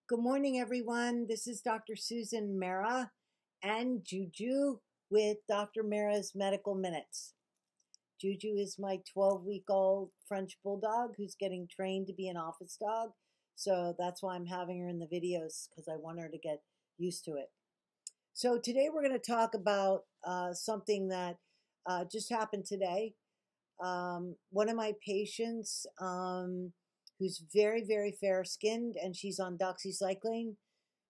Good morning, everyone. This is Dr. Susan Marra and Juju with Dr. Marra's Medical Minutes. Juju is my 12-week-old French Bulldog who's getting trained to be an office dog. So that's why I'm having her in the videos, because I want her to get used to it. So today we're going to talk about something that just happened today. One of my patients who's very, very fair-skinned, and she's on doxycycline.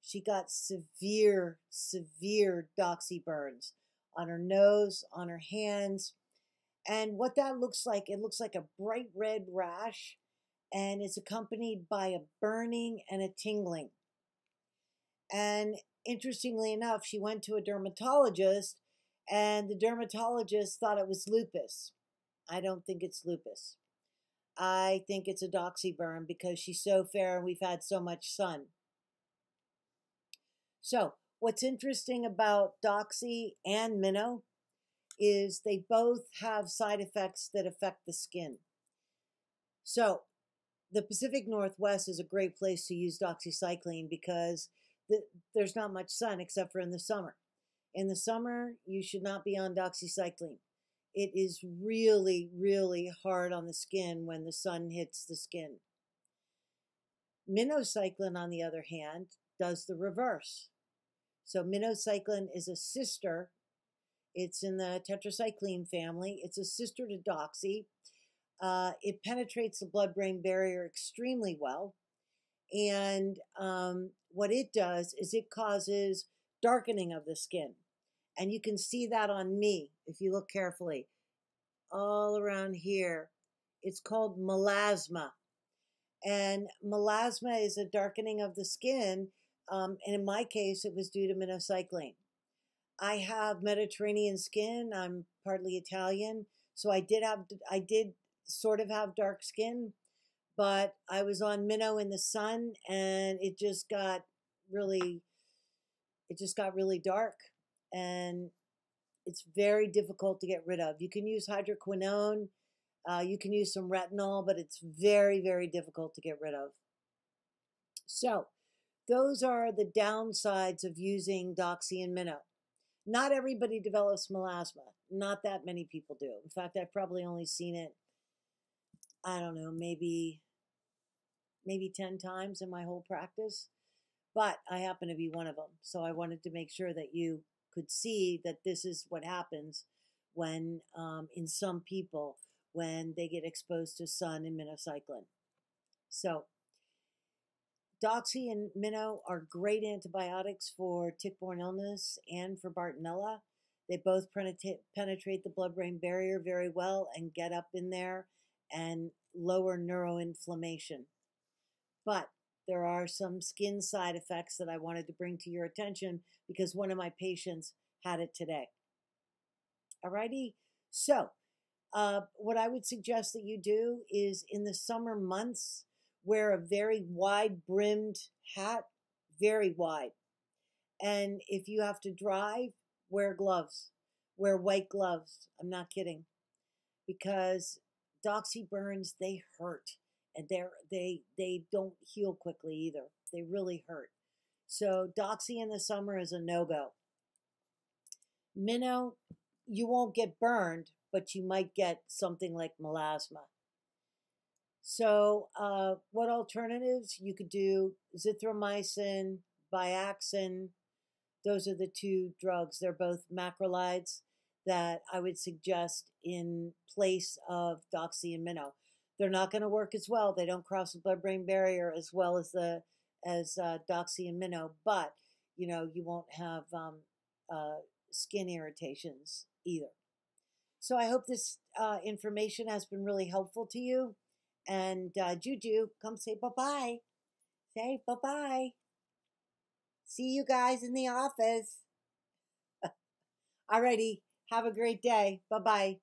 She got severe doxy burns on her nose, on her hands. And what that looks like, it looks like a bright red rash, and it's accompanied by a burning and a tingling. And interestingly enough, she went to a dermatologist, and the dermatologist thought it was lupus. I don't think it's lupus. I think it's a doxy burn because she's so fair and we've had so much sun. So what's interesting about doxy and mino is they both have side effects that affect the skin. So the Pacific Northwest is a great place to use doxycycline because there's not much sun except for in the summer. In the summer, you should not be on doxycycline. It is really, really hard on the skin when the sun hits the skin. Minocycline, on the other hand, does the reverse. So minocycline is a sister. It's in the tetracycline family. It's a sister to doxy. It penetrates the blood-brain barrier extremely well. And what it does is it causes darkening of the skin. And you can see that on me if you look carefully. All around here. It's called melasma. And melasma is a darkening of the skin. And in my case, it was due to minocycline. I have Mediterranean skin. I'm partly Italian. So I did sort of have dark skin. But I was on Mino in the sun, and it just got really dark. And it's very difficult to get rid of. You can use Hydroquinone, you can use some retinol, but it's very, very difficult to get rid of. So those are the downsides of using doxy and mino. Not everybody develops melasma. Not that many people do. In fact, I've probably only seen it, I don't know, maybe 10 times in my whole practice. But I happen to be one of them. So I wanted to make sure that you could see that this is what happens when, in some people, when they get exposed to sun and minocycline. So doxy and mino are great antibiotics for tick-borne illness and for Bartonella. They both penetrate the blood-brain barrier very well and get up in there and lower neuroinflammation. But there are some skin side effects that I wanted to bring to your attention because one of my patients had it today. Alrighty, so what I would suggest that you do is in the summer months, wear a very wide brimmed hat, very wide. And if you have to drive, wear gloves, wear white gloves. I'm not kidding, because doxy burns, they hurt. And they don't heal quickly either. They really hurt. So doxy in the summer is a no-go. Mino, you won't get burned, but you might get something like melasma. So what alternatives? You could do zithromycin, Biaxin. Those are the two drugs. They're both macrolides that I would suggest in place of doxy and mino. They're not going to work as well. They don't cross the blood-brain barrier as well as doxy and mino, but you won't have skin irritations either. So I hope this information has been really helpful to you. And Juju, come say bye-bye. Say bye-bye. See you guys in the office. Alrighty, have a great day. Bye-bye.